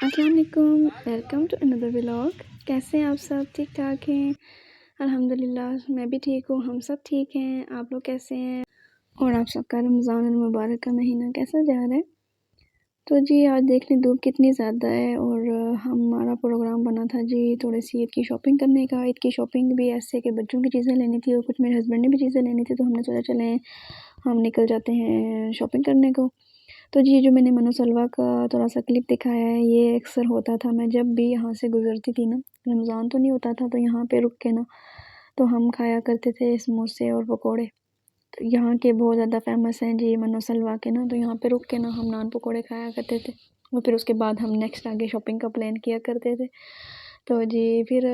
अस्सलाम वालेकुम, welcome to another vlog. कैसे हैं आप सब? ठीक ठाक हैं? अल्हम्दुलिल्लाह मैं भी ठीक हूँ, हम सब ठीक हैं। आप लोग कैसे हैं? और आप सबका रमज़ान मुबारक का महीना कैसा जा रहा है? तो जी आज देख लें धूप कितनी ज़्यादा है और हमारा प्रोग्राम बना था जी थोड़ी सी ईद की शॉपिंग करने का। ईद की शॉपिंग भी ऐसे कि बच्चों की चीज़ें लेनी थी और कुछ मेरे हस्बैंड ने भी चीज़ें लेनी थी, तो हमने सोचा चलें हम निकल जाते हैं शॉपिंग करने को। तो जी जो मैंने मनु सलवा का थोड़ा-सा क्लिप दिखाया है, ये अक्सर होता था। मैं जब भी यहाँ से गुज़रती थी ना, रमज़ान तो नहीं होता था, तो यहाँ पे रुक के ना तो हम खाया करते थे समोसे और पकोड़े। तो यहाँ के बहुत ज़्यादा फ़ेमस हैं जी मनु सलवा के ना, तो यहाँ पे रुक के ना हम नान पकोड़े खाया करते थे और फिर उसके बाद हम नेक्स्ट आगे शॉपिंग का प्लान किया करते थे। तो जी फिर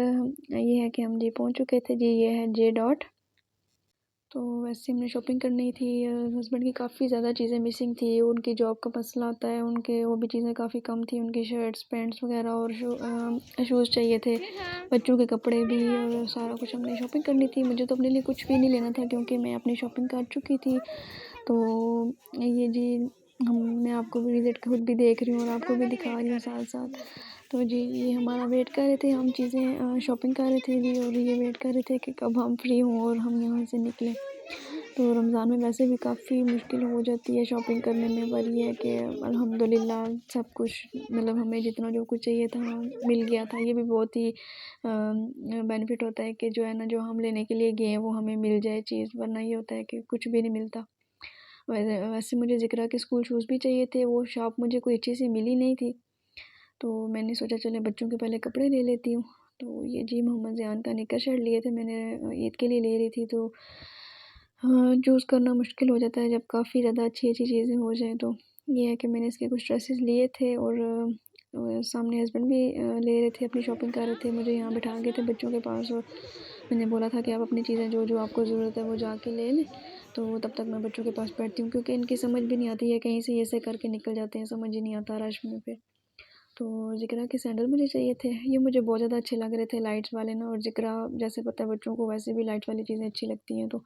ये है कि हम जी पहुँच चुके थे जी, ये है जे डॉट। तो वैसे हमने शॉपिंग करनी थी। हस्बैंड की काफ़ी ज़्यादा चीज़ें मिसिंग थी, उनकी जॉब का मसला होता है, उनके वो भी चीज़ें काफ़ी कम थी, उनकी शर्ट्स पैंट्स वगैरह और शूज़ चाहिए थे, बच्चों के कपड़े भी और सारा कुछ हमने शॉपिंग करनी थी। मुझे तो अपने लिए कुछ भी नहीं लेना था क्योंकि मैं अपनी शॉपिंग कर चुकी थी। तो ये जी मैं आपको भी विज़िट खुद भी देख रही हूँ और आपको भी दिखा रही हूँ साथ साथ। तो जी ये हमारा वेट कर रहे थे, हम चीज़ें शॉपिंग कर रहे थे जी और ये वेट कर रहे थे कि कब हम फ्री हों और हम यहाँ से निकलें। तो रमज़ान में वैसे भी काफ़ी मुश्किल हो जाती है शॉपिंग करने में, पर ये है कि अल्हम्दुलिल्लाह सब कुछ मतलब हमें जितना जो कुछ चाहिए था मिल गया था। ये भी बहुत ही बेनिफिट होता है कि जो है ना जो हम लेने के लिए गए हैं वो हमें मिल जाए चीज़, वरना ये होता है कि कुछ भी नहीं मिलता। वैसे मुझे ज़िक्रा के स्कूल शूज़ भी चाहिए थे, वो शॉप मुझे कोई अच्छी सी मिली नहीं थी, तो मैंने सोचा चले बच्चों के पहले कपड़े ले लेती हूँ। तो ये जी मोहम्मद ज़ियान का निक्कर शर्ट लिए थे मैंने, ईद के लिए ले रही थी। तो हाँ, चूज़ करना मुश्किल हो जाता है जब काफ़ी ज़्यादा अच्छी-अच्छी चीज़ें हो जाएँ तो। ये है कि मैंने इसके कुछ ड्रेसेस लिए थे और सामने हस्बैंड भी ले रहे थे, अपनी शॉपिंग कर रहे थे, मुझे यहाँ बिठा गए थे बच्चों के पास और मैंने बोला था कि आप अपनी चीज़ें जो-जो आपको ज़रूरत है वो जाके ले लें, तो तब तक मैं बच्चों के पास बैठती हूँ क्योंकि इनकी समझ भी नहीं आती है, कहीं से ऐसे करके निकल जाते हैं, समझ ही नहीं आता रश में फिर। तो ज़िक्रा के सैंडल मुझे चाहिए थे, ये मुझे बहुत ज़्यादा अच्छे लग रहे थे लाइट्स वाले ना, और ज़िक्रा जैसे पता है बच्चों को वैसे भी लाइट वाली चीज़ें अच्छी लगती हैं, तो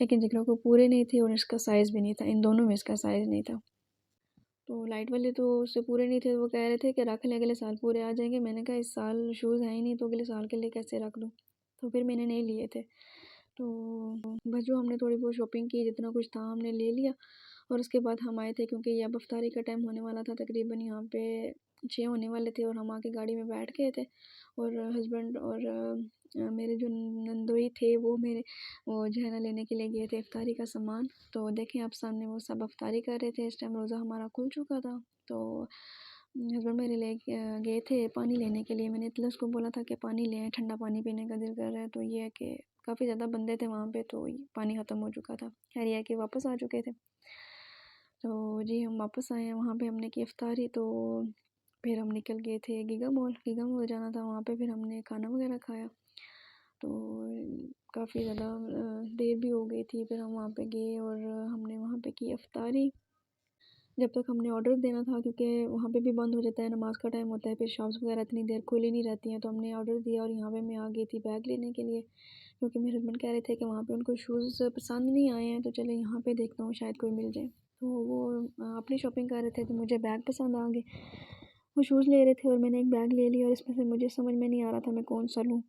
लेकिन ज़िक्रा को पूरे नहीं थे और इसका साइज़ भी नहीं था, इन दोनों में इसका साइज़ नहीं था। तो लाइट वाले तो उससे पूरे नहीं थे, वो कह रहे थे कि रख लें अगले साल पूरे आ जाएंगे। मैंने कहा इस साल शूज़ हैं ही नहीं तो अगले साल के लिए कैसे रख लूँ, तो फिर मैंने नहीं लिए थे। तो बस जो हमने थोड़ी बहुत शॉपिंग की, जितना कुछ था हमने ले लिया और उसके बाद हम आए थे क्योंकि ये अब इफ्तारी का टाइम होने वाला था, तकरीबन यहाँ पे 6 होने वाले थे और हम आके गाड़ी में बैठ गए थे और हस्बैंड और मेरे जो नंदोई थे वो जो है ना लेने के लिए गए थे इफ्तारी का सामान। तो देखें आप सामने वो सब इफ्तारी कर रहे थे, इस टाइम रोज़ा हमारा खुल चुका था। तो हस्बैंड मेरे ले गए थे पानी लेने के लिए, मैंने इतने उसको बोला था कि पानी लें, ठंडा पानी पीने का दिल कर रहा है। तो ये है कि काफ़ी ज़्यादा बंदे थे वहाँ पे, तो पानी ख़त्म हो चुका था। खैर ये है कि वापस आ चुके थे। तो जी हम वापस आए हैं, वहाँ पे हमने की इफ्तारी, तो फिर हम निकल गए थे गीगा मॉल जाना था, वहाँ पे फिर हमने खाना वगैरह खाया। तो काफ़ी ज़्यादा देर भी हो गई थी, फिर हम वहाँ पे गए और हमने वहाँ पे की इफ्तारी। जब तक हमने ऑर्डर देना था क्योंकि वहाँ पे भी बंद हो जाता है, नमाज़ का टाइम होता है, फिर शॉप्स वगैरह इतनी देर खुली नहीं रहती हैं, तो हमने ऑर्डर दिया और यहाँ पे मैं आ गई थी बैग लेने के लिए क्योंकि मेरे हस्बैंड कह रहे थे कि वहाँ पे उनको शूज़ पसंद नहीं आए हैं, तो चले यहाँ पे देखता हूँ शायद कोई मिल जाए। तो वो अपनी शॉपिंग कर रहे थे तो मुझे बैग पसंद आ गए, वो शूज़ ले रहे थे और मैंने एक बैग ले लिया और इसमें से मुझे समझ में नहीं आ रहा था मैं कौन सा लूँ,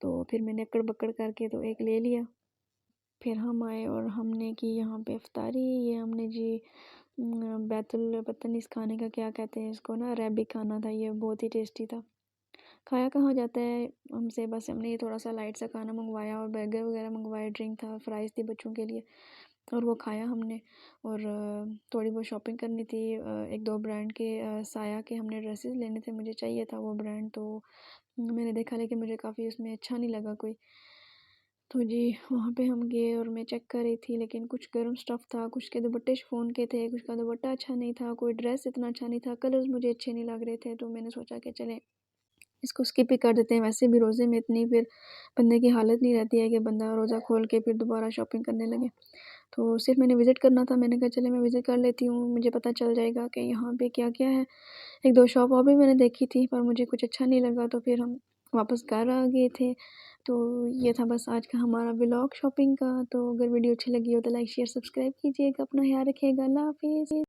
तो फिर मैंने अक्कड़ बक्कड़ करके तो एक ले लिया। फिर हम आए और हमने की यहाँ पे इफ्तारी। ये हमने जी बैतुल पता नहीं इस खाने का क्या कहते हैं इसको ना, अरेबिक खाना था, ये बहुत ही टेस्टी था। खाया कहाँ जाता है हमसे, बस हमने ये थोड़ा सा लाइट सा खाना मंगवाया और बर्गर वगैरह मंगवाया, ड्रिंक था, फ्राइज़ थी बच्चों के लिए और वो खाया हमने। और थोड़ी बहुत शॉपिंग करनी थी, एक दो ब्रांड के साया के हमने ड्रेसेस लेने थे, मुझे चाहिए था वो ब्रांड, तो मैंने देखा लेकिन मुझे काफ़ी उसमें अच्छा नहीं लगा कोई। तो जी वहाँ पे हम गए और मैं चेक कर रही थी, लेकिन कुछ गर्म स्टफ़ था, कुछ के दुपट्टे शिफॉन के थे, कुछ का दुपट्टा अच्छा नहीं था, कोई ड्रेस इतना अच्छा नहीं था, कलर्स मुझे अच्छे नहीं लग रहे थे, तो मैंने सोचा कि चलें इसको स्किप ही कर देते हैं। वैसे भी रोज़े में इतनी फिर बंदे की हालत नहीं रहती है कि बंदा रोज़ा खोल के फिर दोबारा शॉपिंग करने लगे। तो सिर्फ मैंने विज़िट करना था, मैंने कहा चले मैं विज़िट कर लेती हूँ, मुझे पता चल जाएगा कि यहाँ पे क्या-क्या है। एक दो शॉप और भी मैंने देखी थी पर मुझे कुछ अच्छा नहीं लगा, तो फिर हम वापस घर आ गए थे। तो ये था बस आज का हमारा व्लॉग शॉपिंग का। तो अगर वीडियो अच्छी लगी हो तो लाइक शेयर सब्सक्राइब कीजिएगा, अपना ख्याल रखिएगा, अल्लाह हाफ़िज़।